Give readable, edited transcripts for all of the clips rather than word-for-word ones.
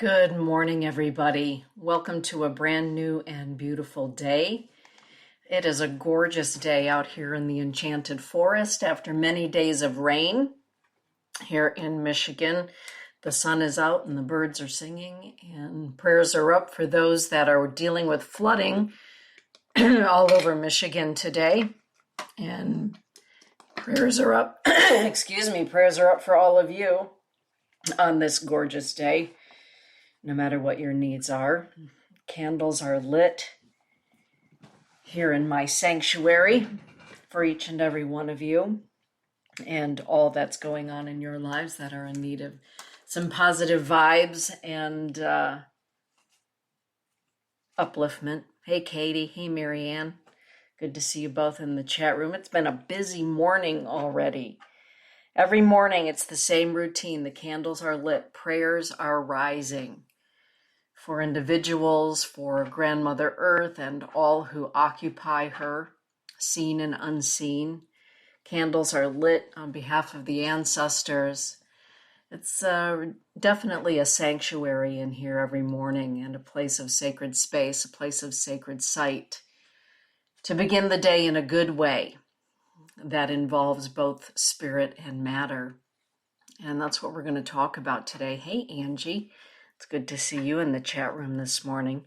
Good morning, everybody. Welcome to a brand new and beautiful day. It is a gorgeous day out here in the Enchanted Forest after many days of rain here in Michigan. The sun is out and the birds are singing, and prayers are up for those that are dealing with flooding all over Michigan today. And prayers are up, prayers are up for all of you on this gorgeous day, no matter what your needs are. Candles are lit here in my sanctuary for each and every one of you and all that's going on in your lives that are in need of some positive vibes and upliftment. Hey, Katie. Hey, Marianne. Good to see you both in the chat room. It's been a busy morning already. Every morning it's the same routine. The candles are lit. Prayers are rising for individuals, for Grandmother Earth and all who occupy her, seen and unseen. Candles are lit on behalf of the ancestors. It's definitely a sanctuary in here every morning and a place of sacred space, a place of sacred sight to begin the day in a good way that involves both spirit and matter. And that's what we're going to talk about today. Hey, Angie. It's good to see you in the chat room this morning.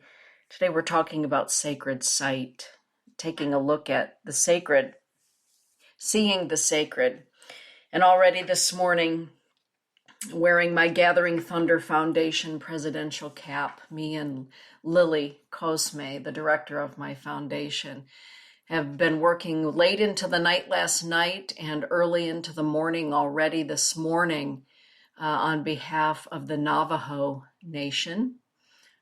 Today we're talking about sacred sight, taking a look at the sacred, seeing the sacred. And already this morning, wearing my Gathering Thunder Foundation presidential cap, me and Lily Cosme, the director of my foundation, have been working late into the night last night and early into the morning already this morning on behalf of the Navajo Nation,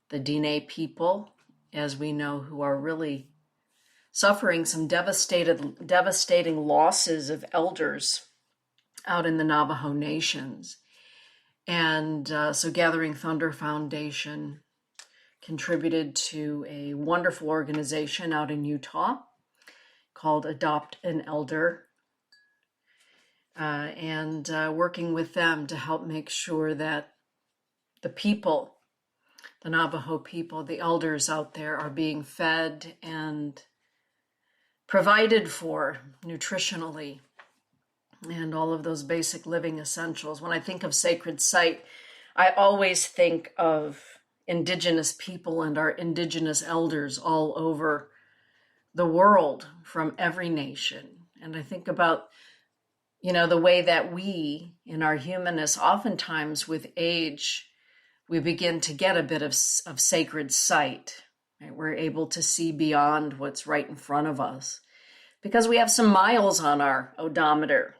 the Diné people, as we know, who are really suffering some devastating losses of elders out in the Navajo Nations. And so Gathering Thunder Foundation contributed to a wonderful organization out in Utah called Adopt an Elder, and working with them to help make sure that the people, the Navajo people, the elders out there are being fed and provided for nutritionally and all of those basic living essentials. When I think of sacred site, I always think of Indigenous people and our Indigenous elders all over the world from every nation. And I think about, the way that we, in our humanness, oftentimes with age, we begin to get a bit of sacred sight. Right? We're able to see beyond what's right in front of us because we have some miles on our odometer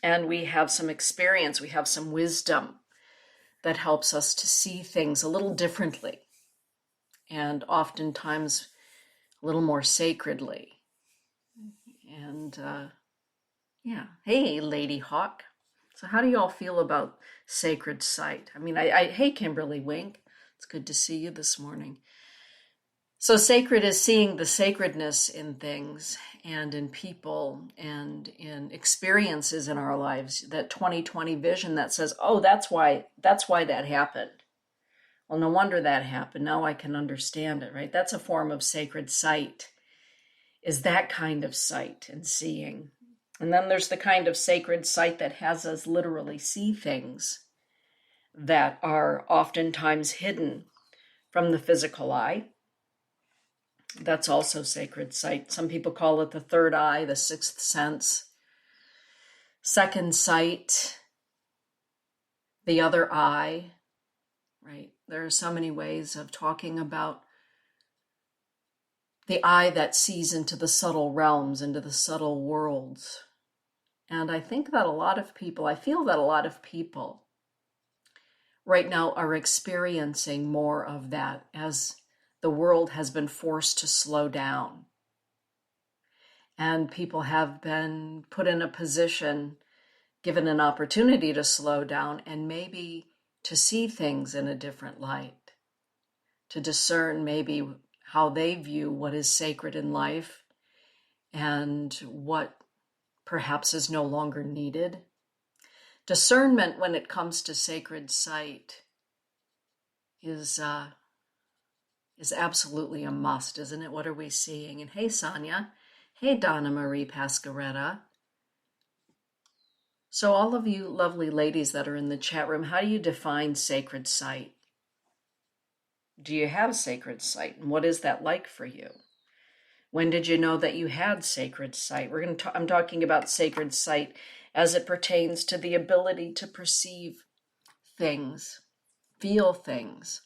and we have some experience, we have some wisdom that helps us to see things a little differently and oftentimes a little more sacredly. And hey, Lady Hawk. So how do you all feel about sacred sight? I mean, hey, Kimberly Wink. It's good to see you this morning. So sacred is seeing the sacredness in things and in people and in experiences in our lives, that 2020 vision that says, oh, that's why that happened. Well, no wonder that happened. Now I can understand it, right? That's a form of sacred sight, is that kind of sight and seeing. And then there's the kind of sacred sight that has us literally see things that are oftentimes hidden from the physical eye. That's also sacred sight. Some people call it the third eye, the sixth sense, second sight, the other eye, right? There are so many ways of talking about the eye that sees into the subtle realms, into the subtle worlds. And I feel that a lot of people right now are experiencing more of that as the world has been forced to slow down. And people have been put in a position, given an opportunity to slow down and maybe to see things in a different light, to discern maybe how they view what is sacred in life and what perhaps is no longer needed. Discernment when it comes to sacred sight is absolutely a must, isn't it? What are we seeing? And hey, Sonia. Hey, Donna Marie Pascaretta. So all of you lovely ladies that are in the chat room, how do you define sacred site? Do you have sacred site? And what is that like for you? When did you know that you had sacred sight? I'm talking about sacred sight as it pertains to the ability to perceive things, feel things.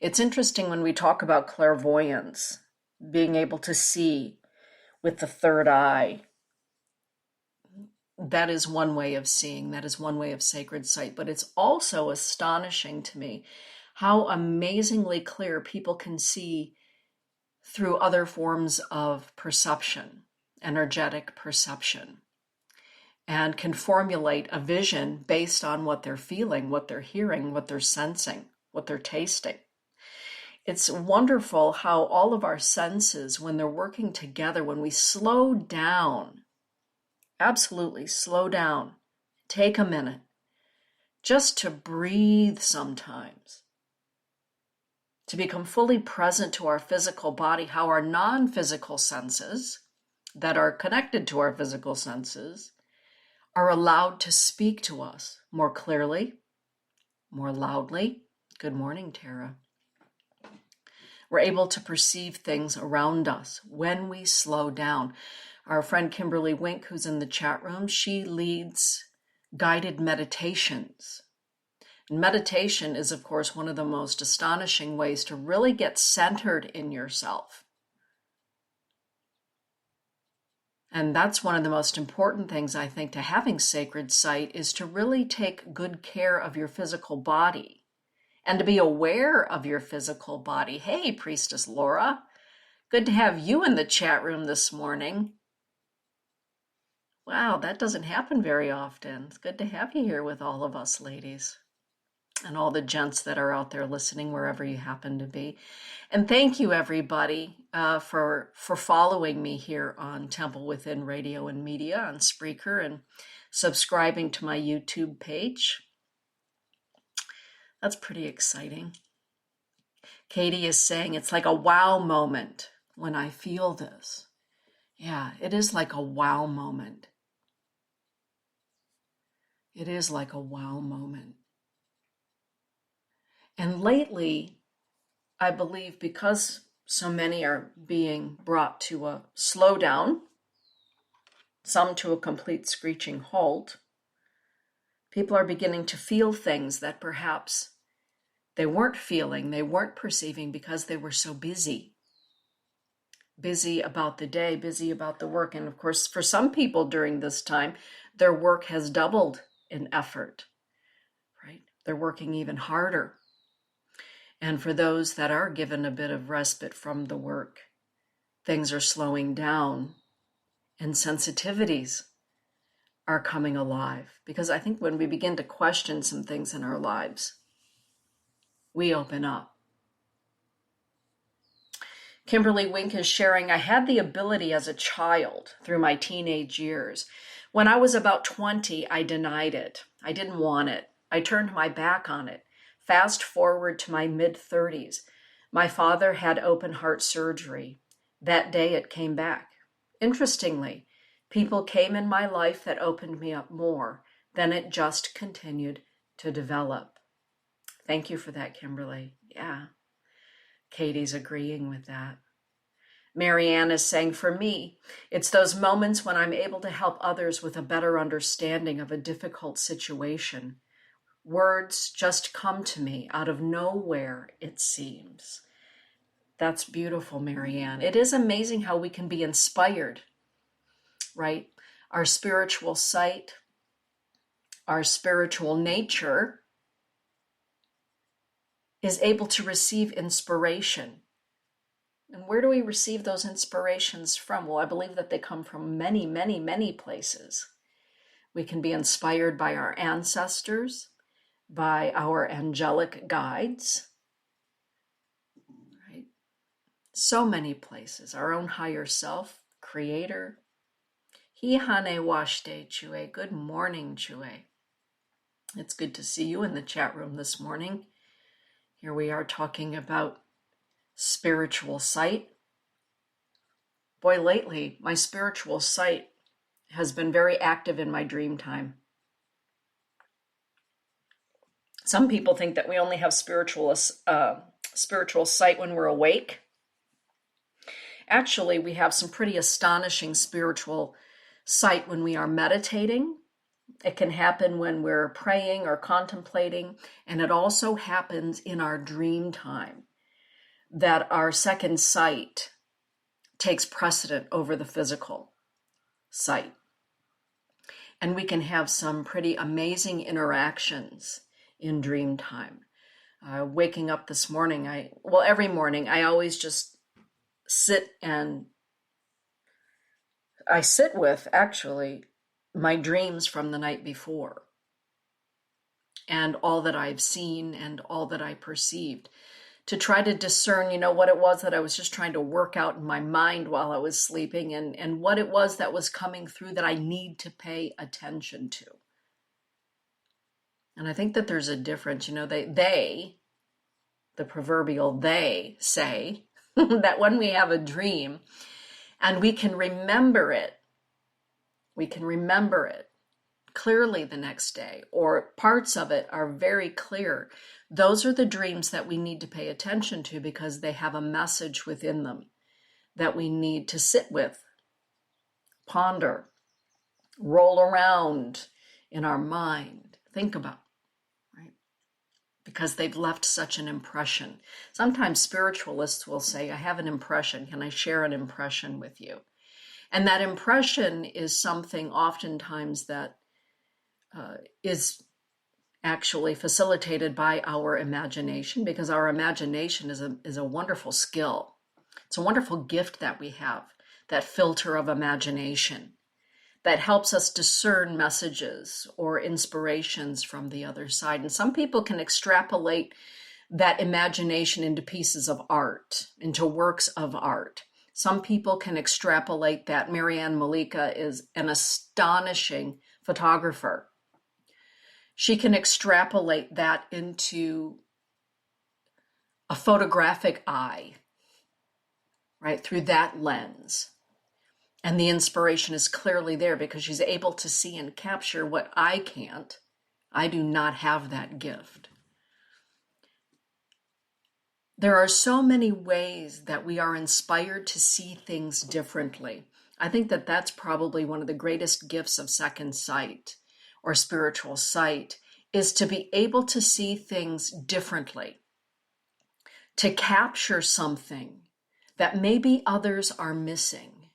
It's interesting when we talk about clairvoyance, being able to see with the third eye. That is one way of seeing. That is one way of sacred sight. But it's also astonishing to me how amazingly clear people can see through other forms of perception, energetic perception, and can formulate a vision based on what they're feeling, what they're hearing, what they're sensing, what they're tasting. It's wonderful how all of our senses, when they're working together, when we slow down, absolutely slow down, take a minute just to breathe sometimes, to become fully present to our physical body, how our non-physical senses that are connected to our physical senses are allowed to speak to us more clearly, more loudly. Good morning, Tara. We're able to perceive things around us when we slow down. Our friend Kimberly Wink, who's in the chat room, she leads guided meditations. And meditation is, of course, one of the most astonishing ways to really get centered in yourself. And that's one of the most important things, I think, to having sacred sight is to really take good care of your physical body and to be aware of your physical body. Hey, Priestess Laura, good to have you in the chat room this morning. Wow, that doesn't happen very often. It's good to have you here with all of us ladies and all the gents that are out there listening wherever you happen to be. And thank you, everybody, for following me here on Temple Within Radio and Media on Spreaker and subscribing to my YouTube page. That's pretty exciting. Katie is saying it's like a wow moment when I feel this. Yeah, it is like a wow moment. It is like a wow moment. And lately, I believe because so many are being brought to a slowdown, some to a complete screeching halt, people are beginning to feel things that perhaps they weren't feeling, they weren't perceiving because they were so busy. Busy about the day, busy about the work. And of course, for some people during this time, their work has doubled in effort, right? They're working even harder. And for those that are given a bit of respite from the work, things are slowing down and sensitivities are coming alive. Because I think when we begin to question some things in our lives, we open up. Kimberly Wink is sharing, I had the ability as a child through my teenage years. When I was about 20, I denied it. I didn't want it. I turned my back on it. Fast forward to my mid-30s. My father had open heart surgery. That day it came back. Interestingly, people came in my life that opened me up more. Then it just continued to develop. Thank you for that, Kimberly. Yeah. Katie's agreeing with that. Marianne is saying, for me, it's those moments when I'm able to help others with a better understanding of a difficult situation. Words just come to me out of nowhere, it seems. That's beautiful, Marianne. It is amazing how we can be inspired, right? Our spiritual sight, our spiritual nature is able to receive inspiration. And where do we receive those inspirations from? Well, I believe that they come from many, many, many places. We can be inspired by our ancestors, by our angelic guides, right? So many places. Our own higher self, creator. Hihane washte Chue. Good morning, Chue. It's good to see you in the chat room this morning. Here we are talking about spiritual sight. Boy, lately, my spiritual sight has been very active in my dream time. Some people think that we only have spiritual sight when we're awake. Actually, we have some pretty astonishing spiritual sight when we are meditating. It can happen when we're praying or contemplating, and it also happens in our dream time, that our second sight takes precedent over the physical sight. And we can have some pretty amazing interactions in dream time. Waking up this morning, every morning, I always just sit with actually my dreams from the night before and all that I've seen and all that I perceived, to try to discern, what it was that I was just trying to work out in my mind while I was sleeping, and what it was that was coming through that I need to pay attention to. And I think that there's a difference. The proverbial they say that when we have a dream and we can remember it clearly the next day, or parts of it are very clear. Those are the dreams that we need to pay attention to, because they have a message within them that we need to sit with, ponder, roll around in our mind, think about, right? Because they've left such an impression. Sometimes spiritualists will say, I have an impression. Can I share an impression with you? And that impression is something oftentimes that is actually facilitated by our imagination, because our imagination is a wonderful skill. It's a wonderful gift that we have, that filter of imagination that helps us discern messages or inspirations from the other side. And some people can extrapolate that imagination into pieces of art, into works of art. Some people can extrapolate that. Marianne Malika is an astonishing photographer. She can extrapolate that into a photographic eye, right, through that lens. And the inspiration is clearly there because she's able to see and capture what I can't. I do not have that gift. There are so many ways that we are inspired to see things differently. I think that that's probably one of the greatest gifts of second sight or spiritual sight, is to be able to see things differently, to capture something that maybe others are missing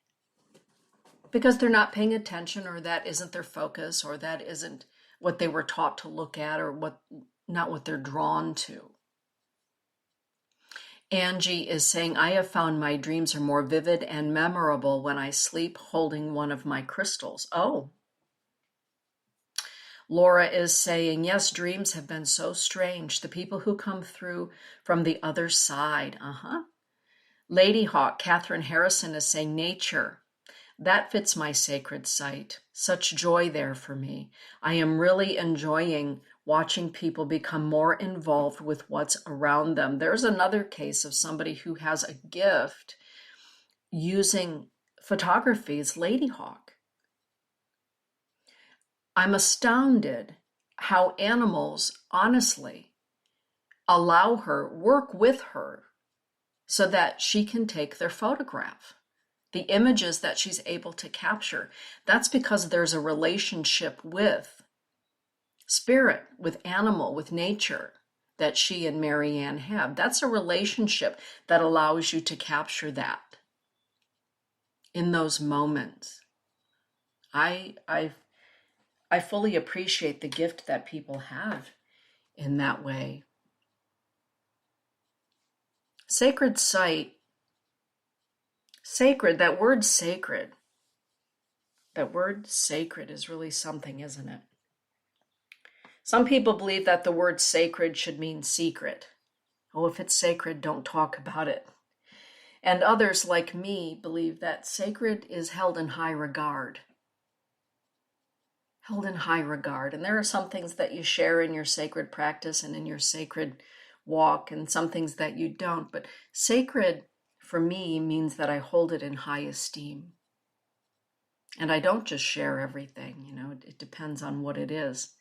because they're not paying attention, or that isn't their focus, or that isn't what they were taught to look at, or not what they're drawn to. Angie is saying, I have found my dreams are more vivid and memorable when I sleep holding one of my crystals. Oh. Laura is saying, yes, dreams have been so strange. The people who come through from the other side. Lady Hawk, Catherine Harrison is saying, nature. That fits my sacred sight. Such joy there for me. I am really enjoying watching people become more involved with what's around them. There's another case of somebody who has a gift using photography. It's Lady Hawk. I'm astounded how animals honestly allow her, work with her, so that she can take their photograph. The images that she's able to capture, that's because there's a relationship with spirit, with animal, with nature that she and Marianne have. That's a relationship that allows you to capture that in those moments. I fully appreciate the gift that people have in that way. Sacred sight. Sacred, that word sacred is really something, isn't it? Some people believe that the word sacred should mean secret. Oh, if it's sacred, don't talk about it. And others, like me, believe that sacred is held in high regard. Held in high regard. And there are some things that you share in your sacred practice and in your sacred walk and some things that you don't. But sacred for me means that I hold it in high esteem. And I don't just share everything, it depends on what it is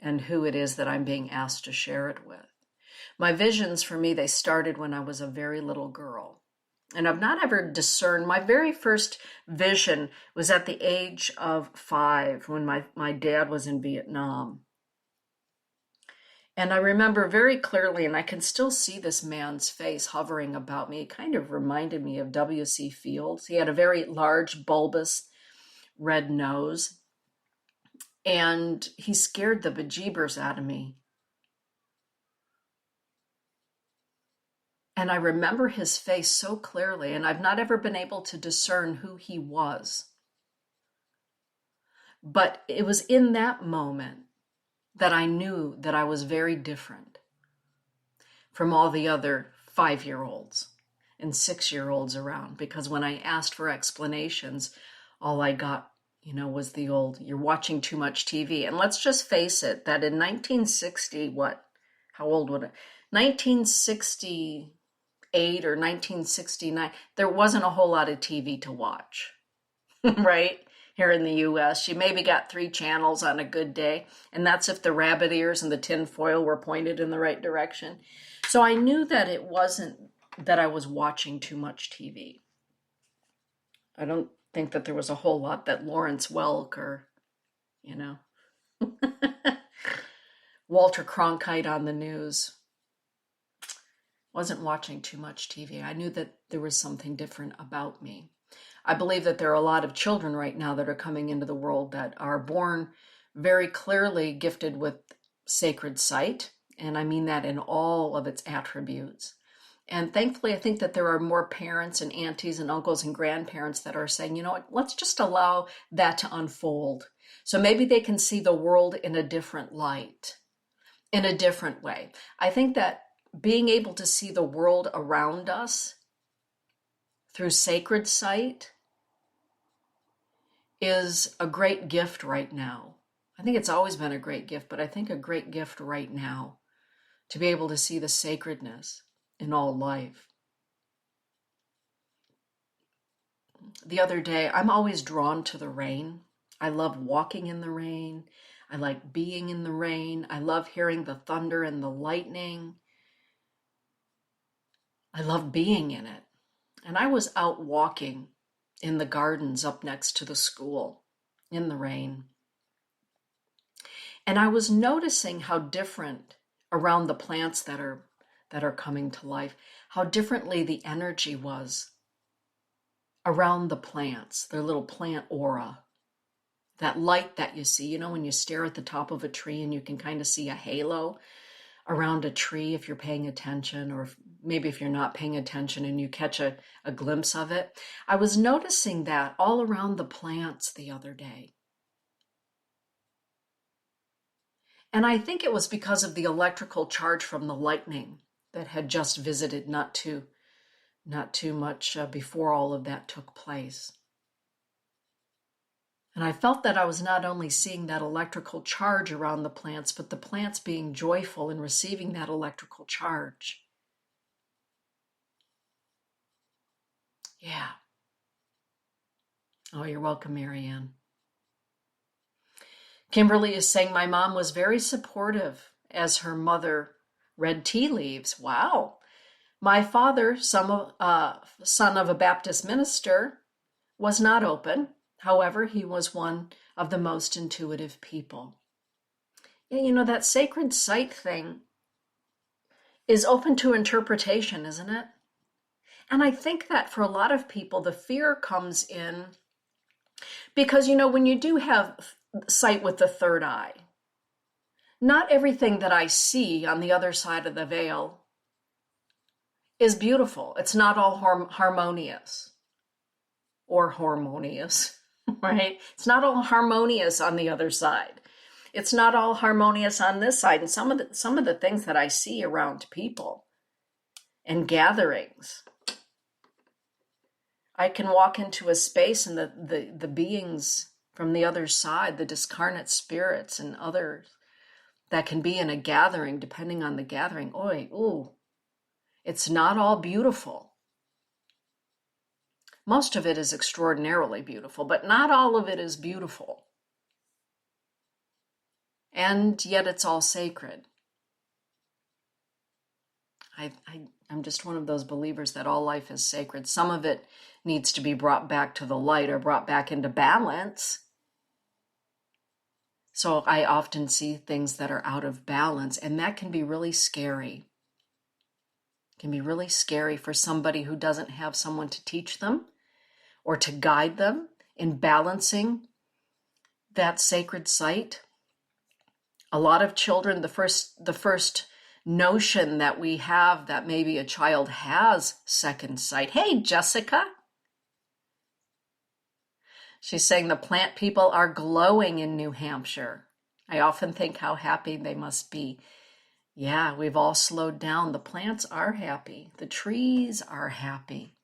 and who it is that I'm being asked to share it with. My visions for me, they started when I was a very little girl. And I've not ever discerned. My very first vision was at the age of 5 when my dad was in Vietnam. And I remember very clearly, and I can still see this man's face hovering about me. It kind of reminded me of W.C. Fields. He had a very large, bulbous, red nose. And he scared the bejeebers out of me. And I remember his face so clearly, and I've not ever been able to discern who he was. But it was in that moment that I knew that I was very different from all the other 5-year-olds and 6-year-olds around. Because when I asked for explanations, all I got, was the old, you're watching too much TV. And let's just face it, that in 1960, how old would it? 1968 or 1969, there wasn't a whole lot of TV to watch, right? Here in the US, you maybe got 3 channels on a good day, and that's if the rabbit ears and the tin foil were pointed in the right direction. So I knew that it wasn't that I was watching too much TV. I don't think that there was a whole lot that Lawrence Welk or, Walter Cronkite on the news. Wasn't watching too much TV. I knew that there was something different about me. I believe that there are a lot of children right now that are coming into the world that are born very clearly gifted with sacred sight. And I mean that in all of its attributes. And thankfully, I think that there are more parents and aunties and uncles and grandparents that are saying, you know what, let's just allow that to unfold. So maybe they can see the world in a different light, in a different way. I think that being able to see the world around us through sacred sight is a great gift right now. I think it's always been a great gift, but I think a great gift right now to be able to see the sacredness in all life. The other day, I'm always drawn to the rain. I love walking in the rain. I like being in the rain. I love hearing the thunder and the lightning. I love being in it. And I was out walking in the gardens up next to the school in the rain. And I was noticing how different around the plants that are coming to life, how differently the energy was around the plants, their little plant aura. That light that you see, when you stare at the top of a tree and you can kind of see a halo around a tree if you're paying attention, or maybe if you're not paying attention and you catch a glimpse of it. I was noticing that all around the plants the other day. And I think it was because of the electrical charge from the lightning that had just visited not too much before all of that took place. And I felt that I was not only seeing that electrical charge around the plants, but the plants being joyful in receiving that electrical charge. Yeah. Oh, you're welcome, Marianne. Kimberly is saying my mom was very supportive as her mother read tea leaves. Wow. My father, son of a Baptist minister, was not open. However, he was one of the most intuitive people. Yeah, that sacred sight thing is open to interpretation, isn't it? And I think that for a lot of people, the fear comes in because, when you do have sight with the third eye, not everything that I see on the other side of the veil is beautiful. It's not all harmonious or harmonious, right? It's not all harmonious on the other side. It's not all harmonious on this side. And some of the things that I see around people and gatherings, I can walk into a space and the beings from the other side, the discarnate spirits and others, that can be in a gathering, depending on the gathering. Oi, ooh, it's not all beautiful. Most of it is extraordinarily beautiful, but not all of it is beautiful. And yet it's all sacred. I'm just one of those believers that all life is sacred. Some of it needs to be brought back to the light or brought back into balance. So I often see things that are out of balance, and that can be really scary. It can be really scary for somebody who doesn't have someone to teach them or to guide them in balancing that sacred site. A lot of children, the first notion that we have that maybe a child has second sight. Hey, Jessica. She's saying the plant people are glowing in New Hampshire. I often think how happy they must be. Yeah, we've all slowed down. The plants are happy. The trees are happy.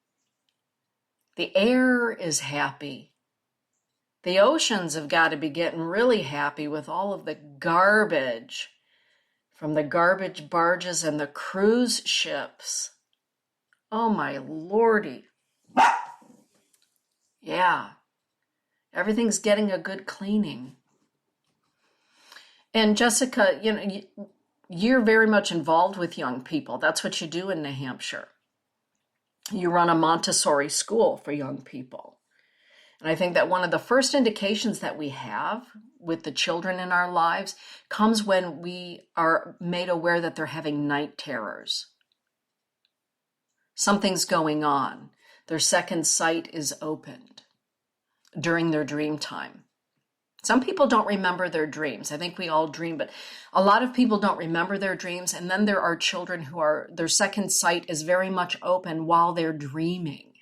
The air is happy. The oceans have got to be getting really happy with all of the garbage from the garbage barges and the cruise ships. Oh my lordy. Yeah. Everything's getting a good cleaning. And Jessica, you're very much involved with young people. That's what you do in New Hampshire. You run a Montessori school for young people. And I think that one of the first indications that we have with the children in our lives comes when we are made aware that they're having night terrors. Something's going on. Their second sight is opened during their dream time. Some people don't remember their dreams. I think we all dream, but a lot of people don't remember their dreams. And then there are children who their second sight is very much open while they're dreaming.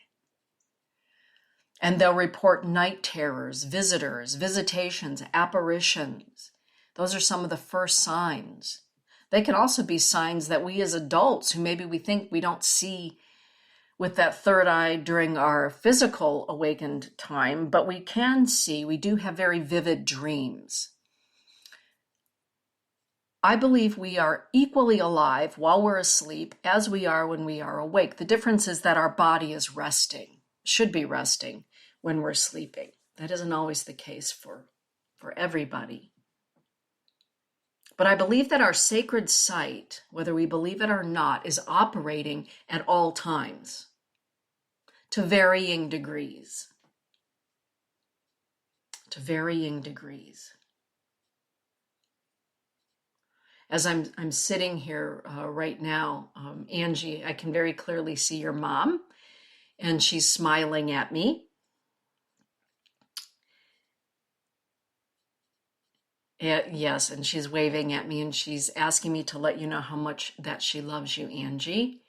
And they'll report night terrors, visitors, visitations, apparitions. Those are some of the first signs. They can also be signs that we as adults, who maybe we think we don't see with that third eye during our physical awakened time, but we can see, we do have very vivid dreams. I believe we are equally alive while we're asleep as we are when we are awake. The difference is that our body is resting, should be resting when we're sleeping. That isn't always the case for everybody. But I believe that our sacred site, whether we believe it or not, is operating at all times to varying degrees. To varying degrees. As I'm sitting here right now, Angie, I can very clearly see your mom, and she's smiling at me. Yes, and she's waving at me, and she's asking me to let you know how much that she loves you, Angie.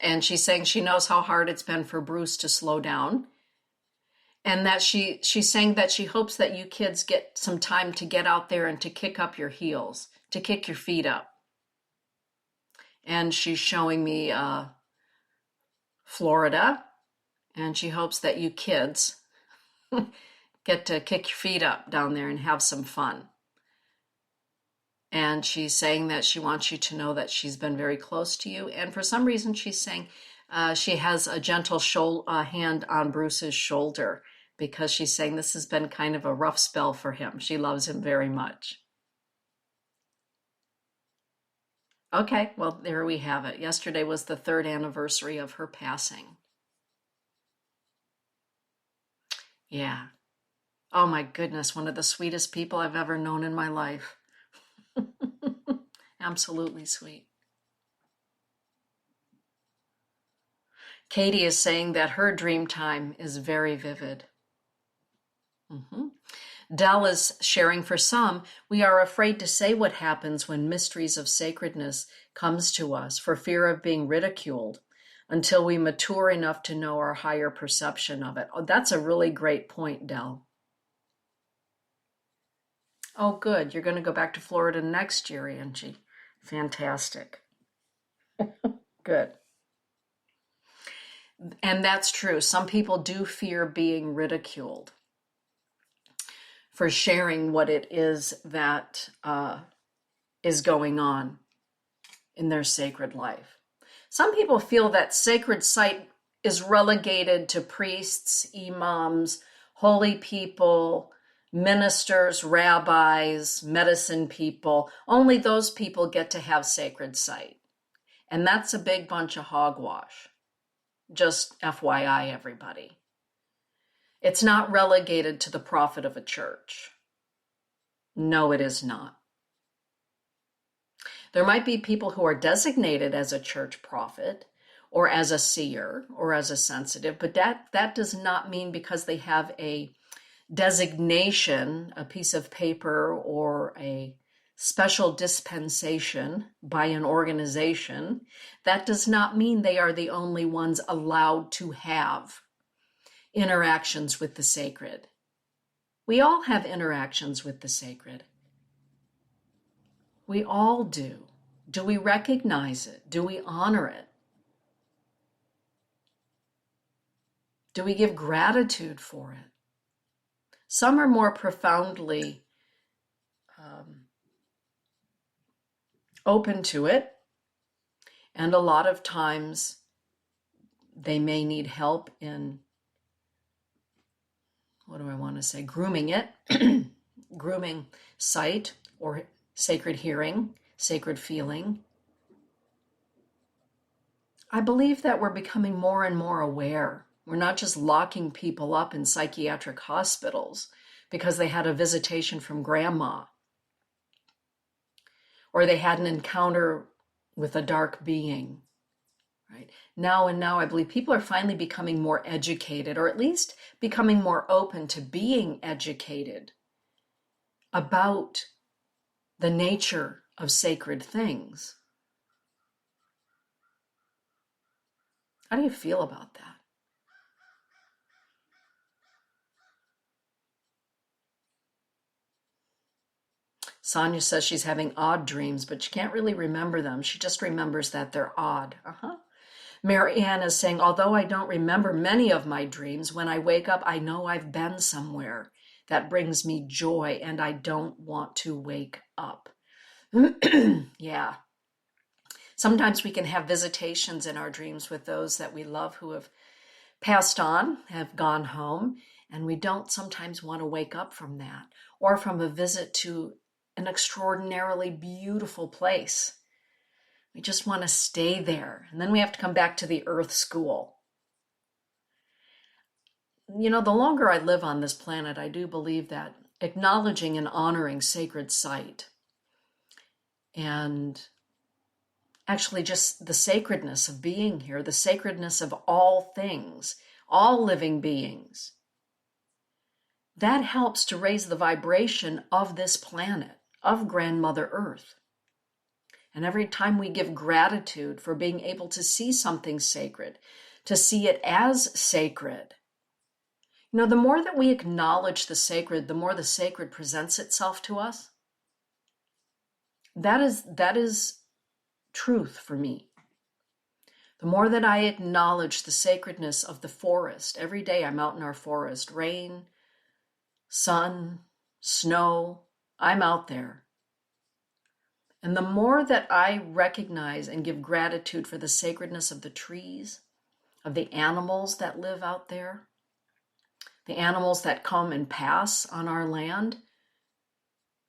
And she's saying she knows how hard it's been for Bruce to slow down, and that she's saying that she hopes that you kids get some time to get out there and to kick up your heels, to kick your feet up. And she's showing me Florida, and she hopes that you kids get to kick your feet up down there and have some fun. And she's saying that she wants you to know that she's been very close to you. And for some reason, she's saying she has a gentle hand on Bruce's shoulder, because she's saying this has been kind of a rough spell for him. She loves him very much. Okay, well, there we have it. Yesterday was the 3rd anniversary of her passing. Yeah. Oh my goodness, one of the sweetest people I've ever known in my life. Absolutely sweet. Katie is saying that her dream time is very vivid. Dell is sharing, for some, we are afraid to say what happens when mysteries of sacredness comes to us for fear of being ridiculed until we mature enough to know our higher perception of it. Oh, that's a really great point, Dell. Oh, good. You're going to go back to Florida next year, Angie. Fantastic. Good. And that's true. Some people do fear being ridiculed. for sharing what it is that is going on in their sacred life. Some people feel that sacred site is relegated to priests, imams, holy people, ministers, rabbis, medicine people. Only those people get to have sacred site. And that's a big bunch of hogwash. Just FYI, everybody. It's not relegated to the prophet of a church. No, it is not. There might be people who are designated as a church prophet or as a seer or as a sensitive, but that does not mean because they have a designation, a piece of paper, or a special dispensation by an organization, that does not mean they are the only ones allowed to have interactions with the sacred. We all have interactions with the sacred. We all do. Do we recognize it? Do we honor it? Do we give gratitude for it? Some are more profoundly open to it, and a lot of times they may need help in, grooming it, grooming sight or sacred hearing, sacred feeling. I believe that we're becoming more and more aware. We're not just locking people up in psychiatric hospitals because they had a visitation from grandma or they had an encounter with a dark being. Right? Now I believe people are finally becoming more educated, or at least becoming more open to being educated about the nature of sacred things. How do you feel about that? Sonia says she's having odd dreams, but she can't really remember them. She just remembers that they're odd. Mary Ann is saying, although I don't remember many of my dreams, when I wake up, I know I've been somewhere. That brings me joy, and I don't want to wake up. Yeah. Sometimes we can have visitations in our dreams with those that we love who have passed on, have gone home, and we don't sometimes want to wake up from that, or from a visit to an extraordinarily beautiful place. We just want to stay there. And then we have to come back to the earth school. You know, the longer I live on this planet, I do believe that acknowledging and honoring sacred site and actually just the sacredness of being here, the sacredness of all things, all living beings, that helps to raise the vibration of this planet, of Grandmother Earth. And every time we give gratitude for being able to see something sacred, to see it as sacred, you know, the more that we acknowledge the sacred, the more the sacred presents itself to us. That is truth for me. The more that I acknowledge the sacredness of the forest, every day I'm out in our forest, rain, sun, snow, I'm out there. And the more that I recognize and give gratitude for the sacredness of the trees, of the animals that live out there, the animals that come and pass on our land,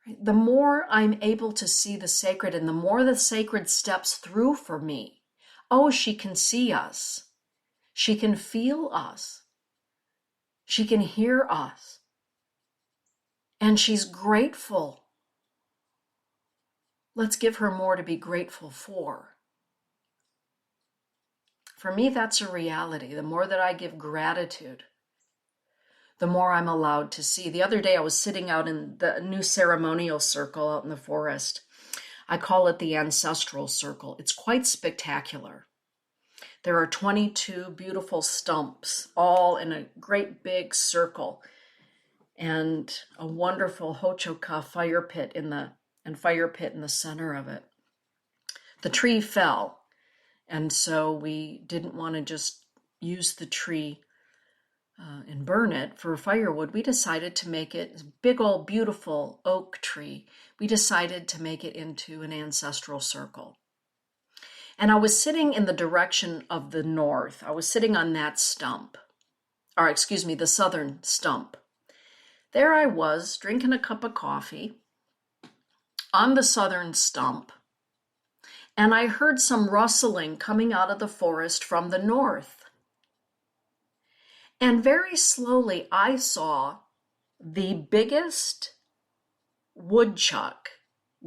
right? The more I'm able to see the sacred and the more the sacred steps through for me. Oh, she can see us. She can feel us. She can hear us. And she's grateful. Let's give her more to be grateful for. For me, that's a reality. The more that I give gratitude, the more I'm allowed to see. The other day I was sitting out in the new ceremonial circle out in the forest. I call it the ancestral circle. It's quite spectacular. There are 22 beautiful stumps, all in a great big circle, and a wonderful Hochoka fire pit in the center of it. The tree fell, and so we didn't want to just use the tree and burn it for firewood, we decided to make it a big old beautiful oak tree. We decided to make it into an ancestral circle. And I was sitting in the direction of the north. I was sitting on that stump, or excuse me, the southern stump. There I was drinking a cup of coffee on the southern stump, and I heard some rustling coming out of the forest from the north. And very slowly I saw the biggest woodchuck,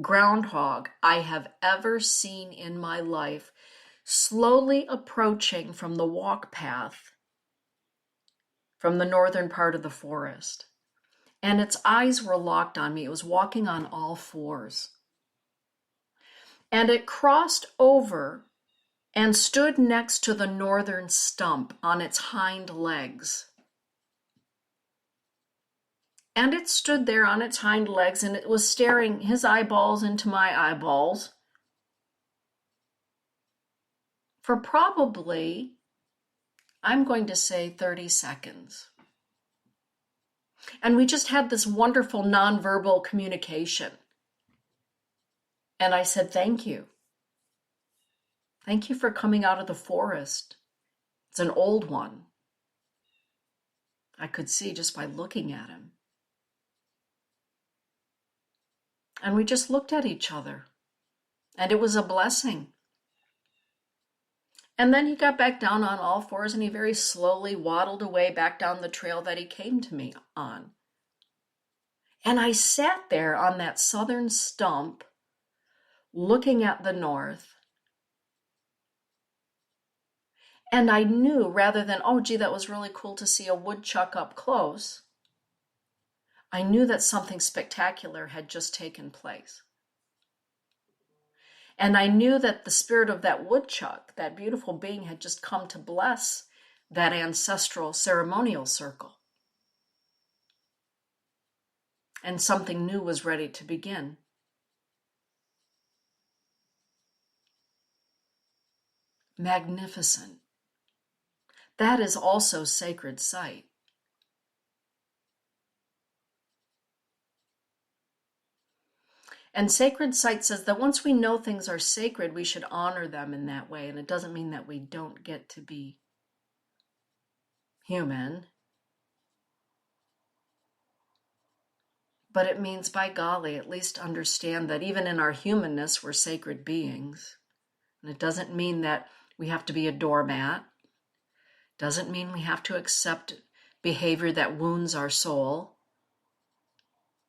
groundhog I have ever seen in my life, slowly approaching from the walk path from the northern part of the forest. And its eyes were locked on me. It was walking on all fours. And it crossed over and stood next to the northern stump on its hind legs. And it stood there on its hind legs, and it was staring his eyeballs into my eyeballs for probably, I'm going to say 30 seconds. And we just had this wonderful nonverbal communication. And I said, thank you. Thank you for coming out of the forest. It's an old one. I could see just by looking at him. And we just looked at each other. And it was a blessing. And then he got back down on all fours and he very slowly waddled away back down the trail that he came to me on. And I sat there on that southern stump looking at the north. And I knew, rather than, oh, gee, that was really cool to see a woodchuck up close, I knew that something spectacular had just taken place. And I knew that the spirit of that woodchuck, that beautiful being, had just come to bless that ancestral ceremonial circle. And something new was ready to begin. Magnificent. That is also sacred site. And sacred site says that once we know things are sacred, we should honor them in that way. And it doesn't mean that we don't get to be human. But it means, by golly, at least understand that even in our humanness, we're sacred beings. And it doesn't mean that we have to be a doormat. Doesn't mean we have to accept behavior that wounds our soul,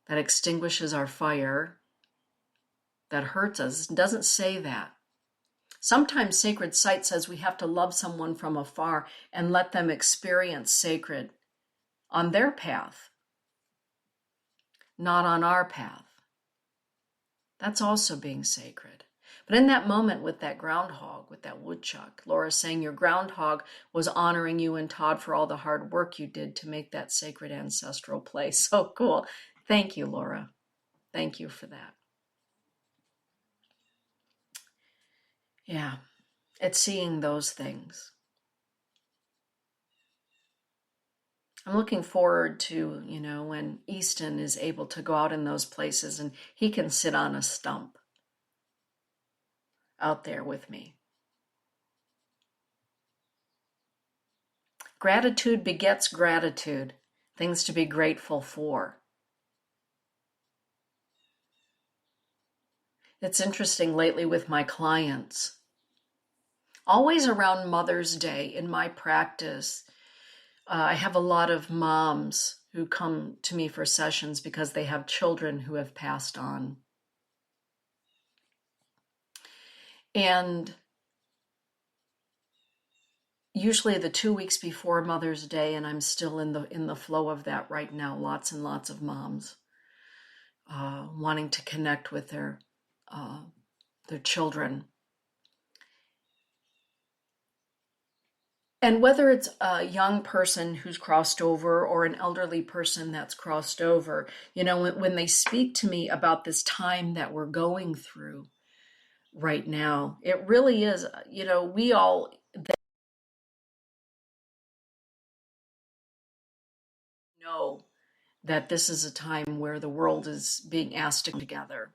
that extinguishes our fire, that hurts us. It doesn't say that. Sometimes sacred site says we have to love someone from afar and let them experience sacred on their path, not on our path. That's also being sacred. But in that moment with that groundhog, with that woodchuck, Laura's saying your groundhog was honoring you and Todd for all the hard work you did to make that sacred ancestral place. So cool. Thank you, Laura. Thank you for that. Yeah, it's seeing those things. I'm looking forward to, when Easton is able to go out in those places and he can sit on a stump out there with me. Gratitude begets gratitude, things to be grateful for. It's interesting lately with my clients. Always around Mother's Day in my practice, I have a lot of moms who come to me for sessions because they have children who have passed on. And usually the 2 weeks before Mother's Day, and I'm still in the flow of that right now, lots and lots of moms wanting to connect with their children. And whether it's a young person who's crossed over or an elderly person that's crossed over, when they speak to me about this time that we're going through right now, it really is, we all that this is a time where the world is being asked to come together,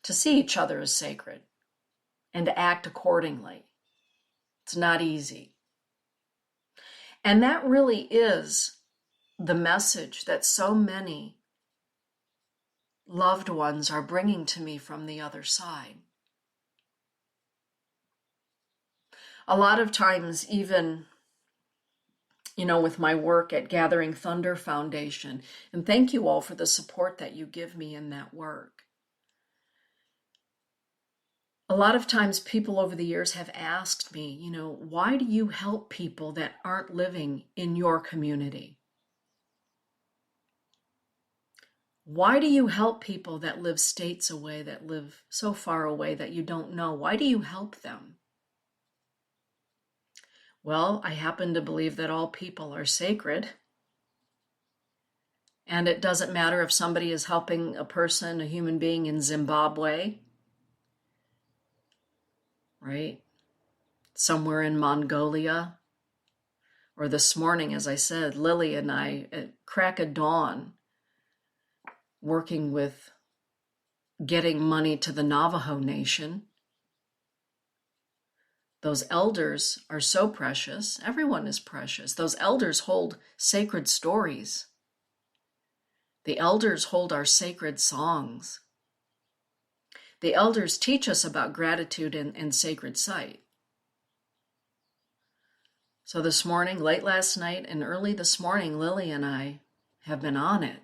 to see each other as sacred, and to act accordingly. It's not easy. And that really is the message that so many loved ones are bringing to me from the other side. A lot of times, even, with my work at Gathering Thunder Foundation, and thank you all for the support that you give me in that work. A lot of times people over the years have asked me, why do you help people that aren't living in your community? Why do you help people that live states away, that live so far away that you don't know? Why do you help them? Well, I happen to believe that all people are sacred. And it doesn't matter if somebody is helping a person, a human being in Zimbabwe, right? Somewhere in Mongolia. Or this morning, as I said, Lily and I, at crack of dawn, working with getting money to the Navajo Nation. Those elders are so precious. Everyone is precious. Those elders hold sacred stories. The elders hold our sacred songs. The elders teach us about gratitude and sacred site. So this morning, late last night and early this morning, Lily and I have been on it.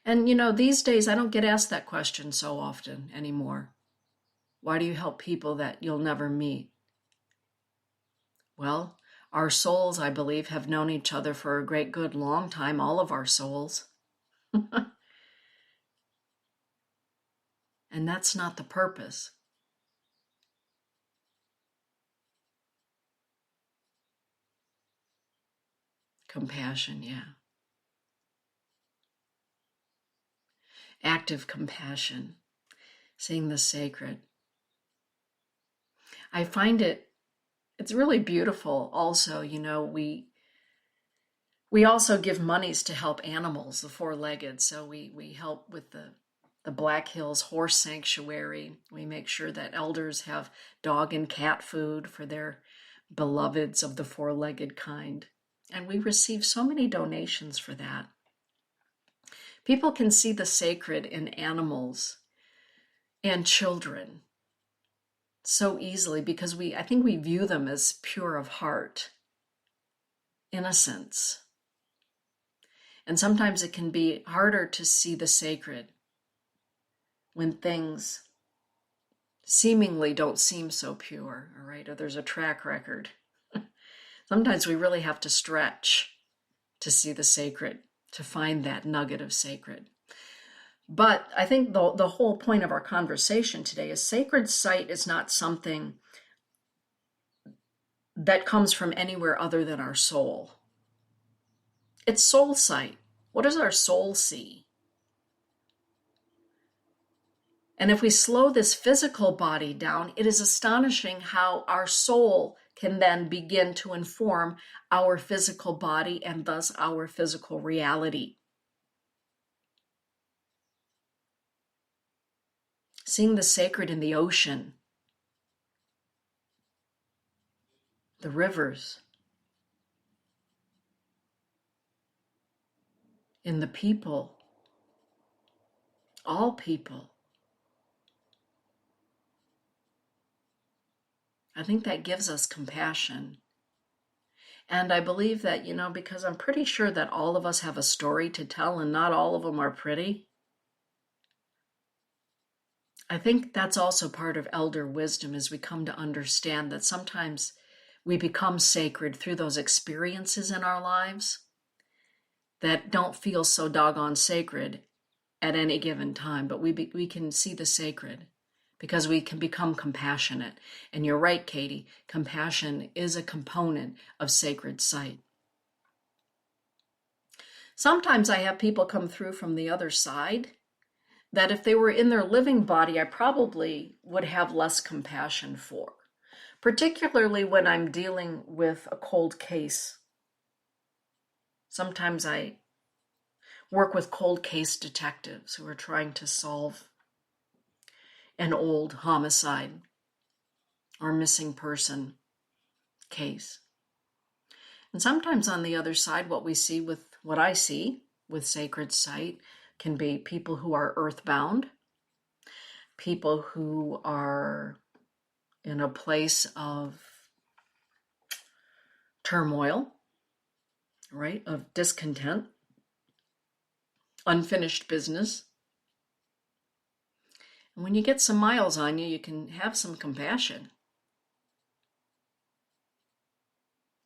And these days I don't get asked that question so often anymore. Why do you help people that you'll never meet? Well, our souls, I believe, have known each other for a great good long time, all of our souls. And that's not the purpose. Compassion, yeah. Active compassion, seeing the sacred. I find it's really beautiful also, we also give monies to help animals, the four-legged. So we help with the Black Hills Horse Sanctuary. We make sure that elders have dog and cat food for their beloveds of the four-legged kind. And we receive so many donations for that. People can see the sacred in animals and children so easily because I think we view them as pure of heart, innocence. And sometimes it can be harder to see the sacred when things seemingly don't seem so pure, all right, or there's a track record. Sometimes we really have to stretch to see the sacred, to find that nugget of sacred. But I think the whole point of our conversation today is sacred site is not something that comes from anywhere other than our soul. It's soul sight. What does our soul see? And if we slow this physical body down, it is astonishing how our soul can then begin to inform our physical body and thus our physical reality. Seeing the sacred in the ocean, the rivers, in the people, all people. I think that gives us compassion. And I believe that, because I'm pretty sure that all of us have a story to tell and not all of them are pretty. I think that's also part of elder wisdom as we come to understand that sometimes we become sacred through those experiences in our lives that don't feel so doggone sacred at any given time, but we can see the sacred because we can become compassionate. And you're right, Katie, compassion is a component of sacred sight. Sometimes I have people come through from the other side that if they were in their living body, I probably would have less compassion for, particularly when I'm dealing with a cold case Sometimes I work with cold case detectives who are trying to solve an old homicide or missing person case. And sometimes on the other side, what I see with sacred site can be people who are earthbound, people who are in a place of turmoil, right? Of discontent, unfinished business. And when you get some miles on you, you can have some compassion.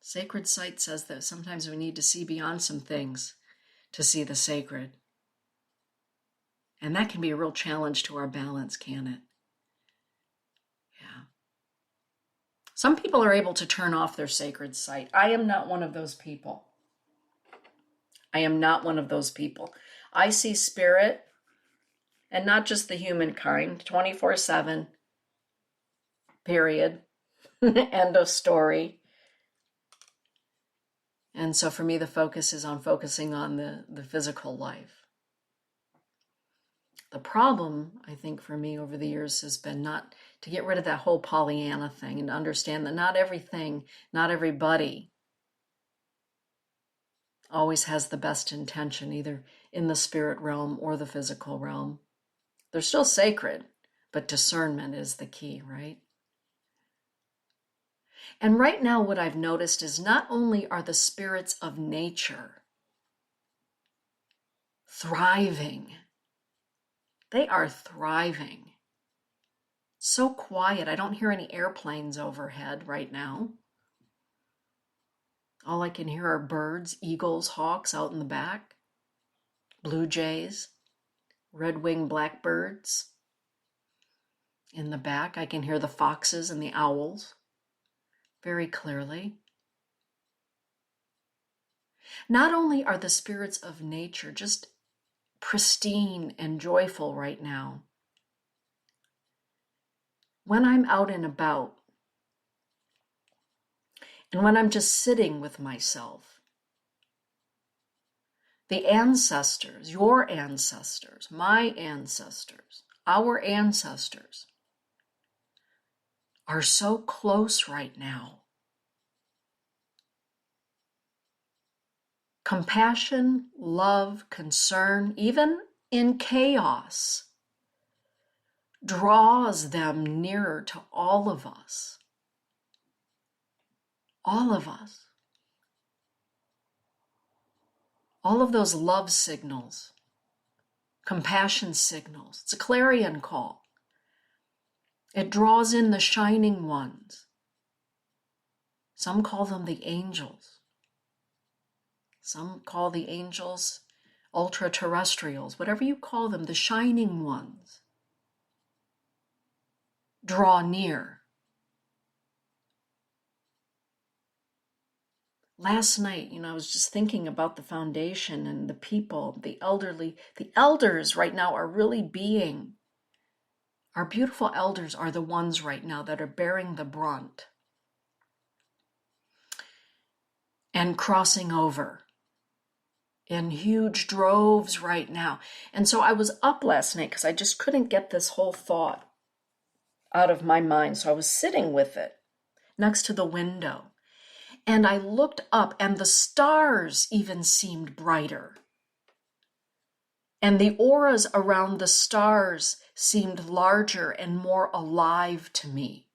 Sacred site says that sometimes we need to see beyond some things to see the sacred. And that can be a real challenge to our balance, can it? Yeah. Some people are able to turn off their sacred site. I am not one of those people. I am not one of those people. I see spirit, and not just the humankind, 24/7, period, end of story. And so for me, the focus is on focusing on the physical life. The problem, I think, for me over the years has been not to get rid of that whole Pollyanna thing and to understand that not everything, not everybody always has the best intention, either in the spirit realm or the physical realm. They're still sacred, but discernment is the key, right? And right now, what I've noticed is not only are the spirits of nature thriving, they are thriving. So quiet. I don't hear any airplanes overhead right now. All I can hear are birds, eagles, hawks out in the back, blue jays, red-winged blackbirds in the back. I can hear the foxes and the owls very clearly. Not only are the spirits of nature just pristine and joyful right now, when I'm out and about, and when I'm just sitting with myself, the ancestors, your ancestors, my ancestors, our ancestors are so close right now. Compassion, love, concern, even in chaos, draws them nearer to all of us. All of us. All of those love signals, compassion signals. It's a clarion call. It draws in the shining ones. Some call them the angels. Some call the angels ultra-terrestrials. Whatever you call them, the shining ones draw near. Last night, I was just thinking about the foundation and the people, the elderly. The elders right now are really being, our beautiful elders are the ones right now that are bearing the brunt and crossing over in huge droves right now. And so I was up last night because I just couldn't get this whole thought out of my mind. So I was sitting with it next to the window. And I looked up and the stars even seemed brighter. And the auras around the stars seemed larger and more alive to me.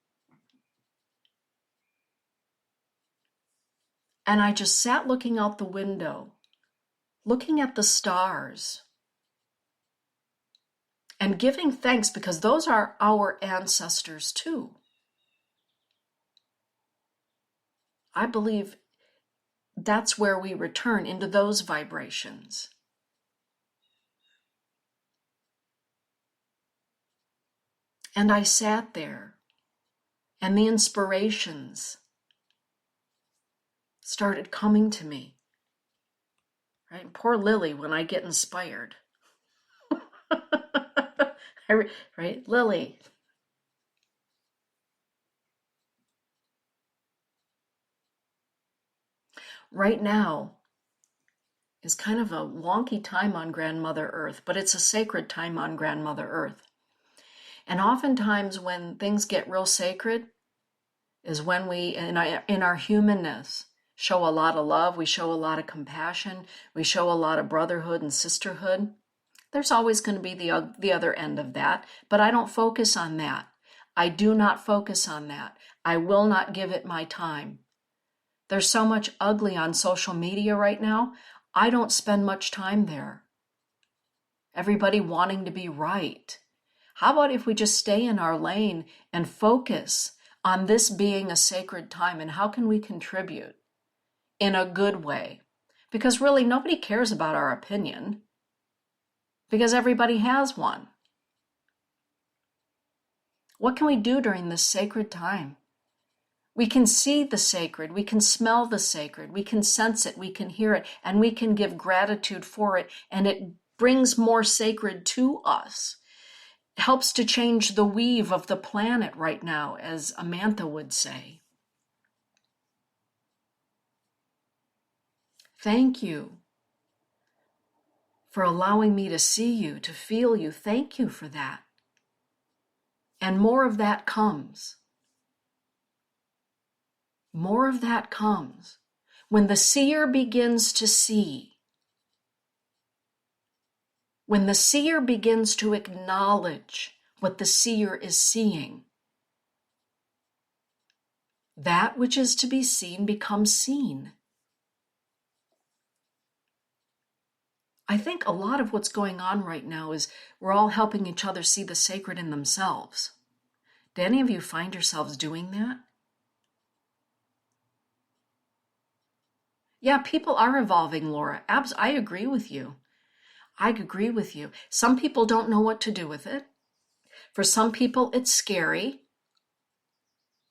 And I just sat looking out the window, looking at the stars and giving thanks because those are our ancestors too. I believe that's where we return into those vibrations. And I sat there and the inspirations started coming to me. Right? Poor Lily when I get inspired. Right? Lily. Right now, is kind of a wonky time on Grandmother Earth, but it's a sacred time on Grandmother Earth. And oftentimes when things get real sacred is when we, in our humanness, show a lot of love, we show a lot of compassion, we show a lot of brotherhood and sisterhood. There's always going to be the other end of that, but I don't focus on that. I do not focus on that. I will not give it my time. There's so much ugly on social media right now. I don't spend much time there. Everybody wanting to be right. How about if we just stay in our lane and focus on this being a sacred time, and how can we contribute in a good way? Because really nobody cares about our opinion, because everybody has one. What can we do during this sacred time? We can see the sacred, we can smell the sacred, we can sense it, we can hear it, and we can give gratitude for it, and it brings more sacred to us. It helps to change the weave of the planet right now, as Amantha would say. Thank you for allowing me to see you, to feel you. Thank you for that. And more of that comes. More of that comes when the seer begins to see, when the seer begins to acknowledge what the seer is seeing. That which is to be seen becomes seen. I think a lot of what's going on right now is we're all helping each other see the sacred in themselves. Do any of you find yourselves doing that? Yeah, people are evolving, Laura. I agree with you. I agree with you. Some people don't know what to do with it. For some people, it's scary.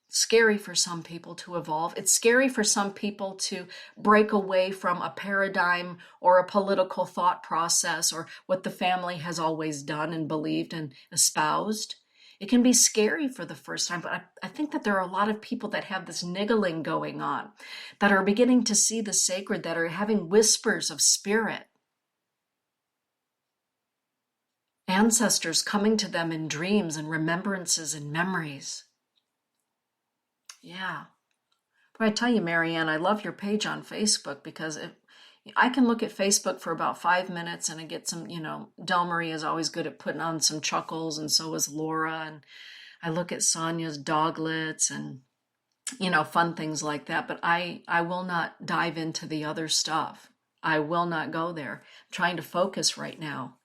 It's scary for some people to evolve. It's scary for some people to break away from a paradigm or a political thought process or what the family has always done and believed and espoused. It can be scary for the first time, but I think that there are a lot of people that have this niggling going on, that are beginning to see the sacred, that are having whispers of spirit. Ancestors coming to them in dreams and remembrances and memories. Yeah. But I tell you, Marianne, I love your page on Facebook because I can look at Facebook for about 5 minutes and I get some, Del Marie is always good at putting on some chuckles, and so is Laura. And I look at Sonia's doglets and, fun things like that. But I will not dive into the other stuff. I will not go there. I'm trying to focus right now.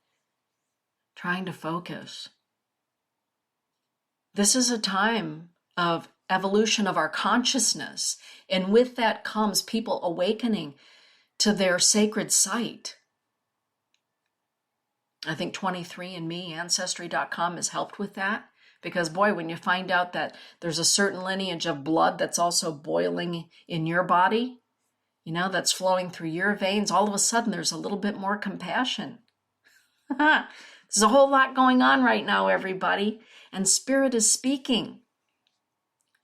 Trying to focus. This is a time of evolution of our consciousness. And with that comes people awakening to their sacred site. I think 23andMe, Ancestry.com has helped with that. Because boy, when you find out that there's a certain lineage of blood that's also boiling in your body, that's flowing through your veins, all of a sudden there's a little bit more compassion. There's a whole lot going on right now, everybody. And Spirit is speaking.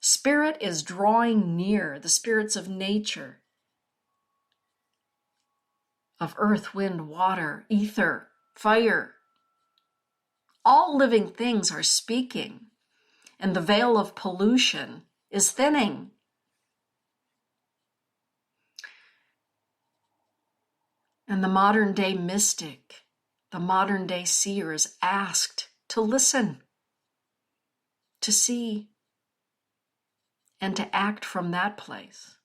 Spirit is drawing near, the spirits of nature, of earth, wind, water, ether, fire. All living things are speaking, and the veil of pollution is thinning. And the modern day mystic, the modern day seer is asked to listen, to see, and to act from that place.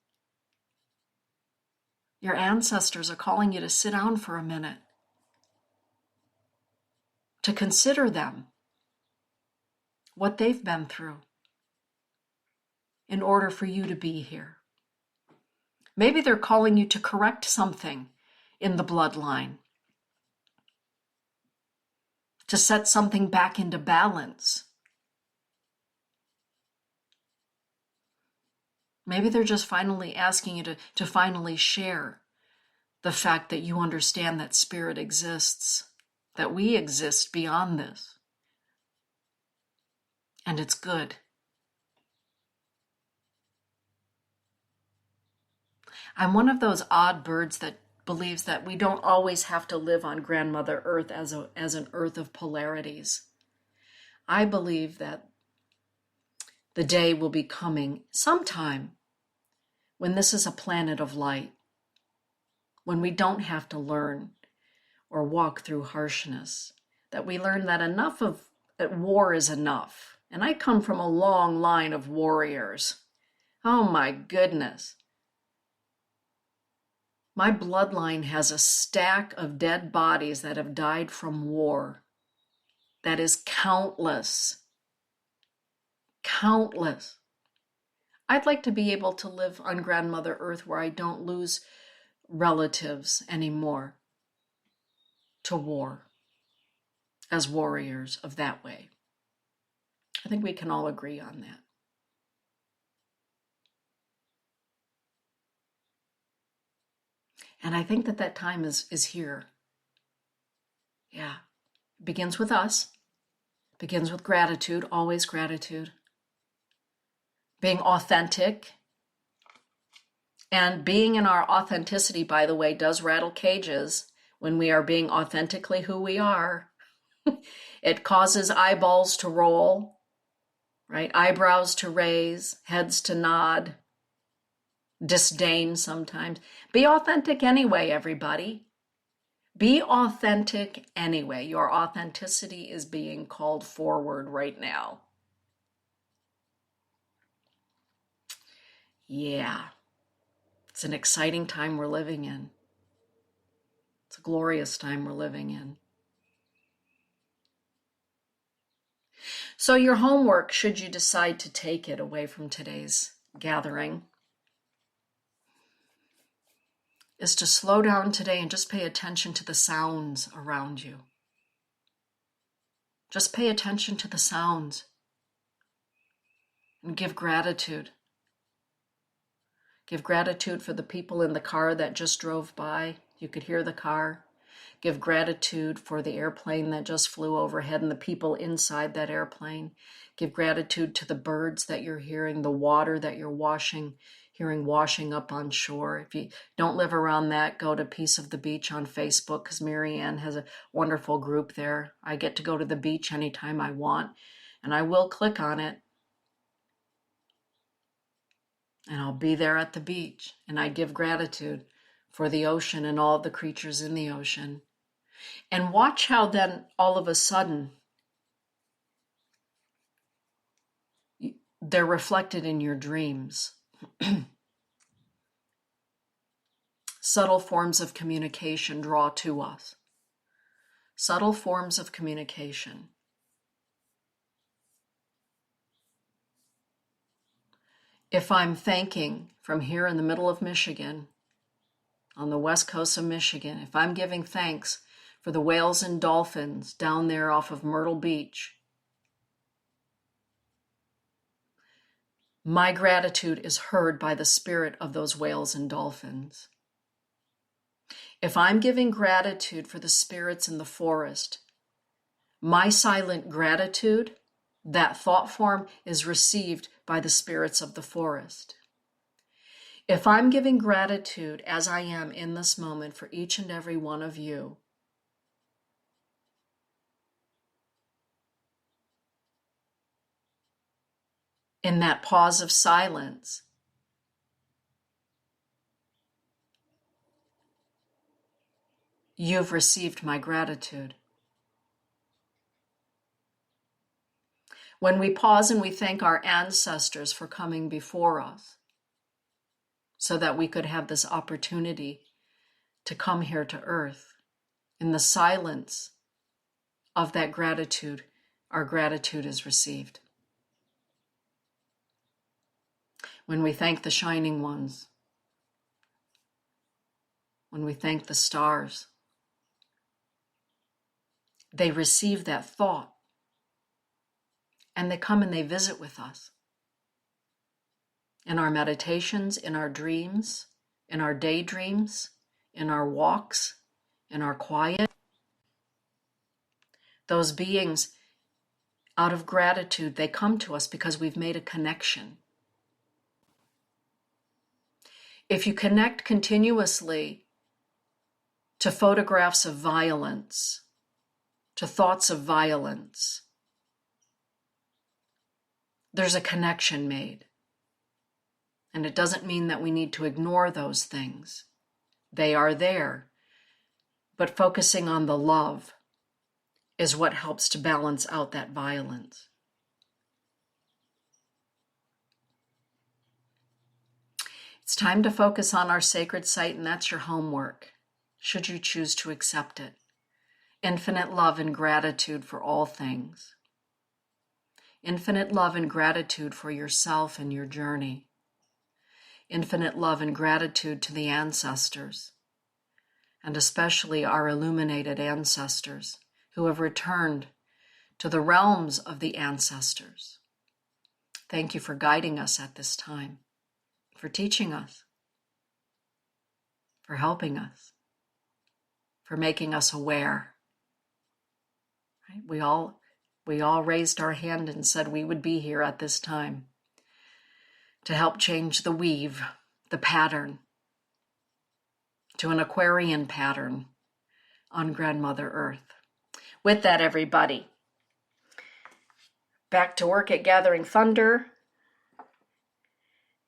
Your ancestors are calling you to sit down for a minute, to consider them, what they've been through, in order for you to be here. Maybe they're calling you to correct something in the bloodline, to set something back into balance. Maybe they're just finally asking you to finally share the fact that you understand that spirit exists, that we exist beyond this. And it's good. I'm one of those odd birds that believes that we don't always have to live on Grandmother Earth as an earth of polarities. I believe that the day will be coming sometime when this is a planet of light, when we don't have to learn or walk through harshness, that we learn that war is enough. And I come from a long line of warriors. Oh my goodness. My bloodline has a stack of dead bodies that have died from war. That is countless. Countless. I'd like to be able to live on Grandmother Earth where I don't lose relatives anymore to war as warriors of that way. I think we can all agree on that. And I think that time is here. Yeah. It begins with us. It begins with gratitude, always gratitude. Being authentic. And being in our authenticity, by the way, does rattle cages when we are being authentically who we are. It causes eyeballs to roll, right? Eyebrows to raise, heads to nod, disdain sometimes. Be authentic anyway, everybody. Be authentic anyway. Your authenticity is being called forward right now. Yeah. It's an exciting time we're living in. It's a glorious time we're living in. So your homework, should you decide to take it away from today's gathering, is to slow down today and just pay attention to the sounds around you. Just pay attention to the sounds and give gratitude. Give gratitude for the people in the car that just drove by. You could hear the car. Give gratitude for the airplane that just flew overhead and the people inside that airplane. Give gratitude to the birds that you're hearing, the water that you're hearing washing up on shore. If you don't live around that, go to Piece of the Beach on Facebook, because Marianne has a wonderful group there. I get to go to the beach anytime I want, and I will click on it. And I'll be there at the beach, and I give gratitude for the ocean and all the creatures in the ocean. And watch how then all of a sudden they're reflected in your dreams. Subtle forms of communication draw to us. Subtle forms of communication. If I'm thanking from here in the middle of Michigan, on the west coast of Michigan, if I'm giving thanks for the whales and dolphins down there off of Myrtle Beach, my gratitude is heard by the spirit of those whales and dolphins. If I'm giving gratitude for the spirits in the forest, my silent gratitude, that thought form, is received by the spirits of the forest. If I'm giving gratitude as I am in this moment for each and every one of you, in that pause of silence, you've received my gratitude. When we pause and we thank our ancestors for coming before us so that we could have this opportunity to come here to earth, in the silence of that gratitude, our gratitude is received. When we thank the shining ones, when we thank the stars, they receive that thought and they come and they visit with us. In our meditations, in our dreams, in our daydreams, in our walks, in our quiet. Those beings, out of gratitude, they come to us because we've made a connection. If you connect continuously to photographs of violence, to thoughts of violence, there's a connection made. And it doesn't mean that we need to ignore those things. They are there. But focusing on the love is what helps to balance out that violence. It's time to focus on our sacred site, and that's your homework, should you choose to accept it. Infinite love and gratitude for all things. Infinite love and gratitude for yourself and your journey. Infinite love and gratitude to the ancestors, and especially our illuminated ancestors who have returned to the realms of the ancestors. Thank you for guiding us at this time, for teaching us, for helping us, for making us aware. Right? We all raised our hand and said we would be here at this time to help change the weave, the pattern, to an Aquarian pattern on Grandmother Earth. With that, everybody, back to work at Gathering Thunder.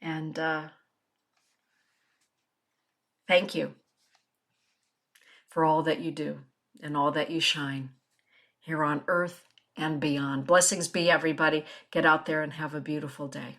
And thank you for all that you do and all that you shine here on Earth and beyond. Blessings be, everybody. Get out there and have a beautiful day.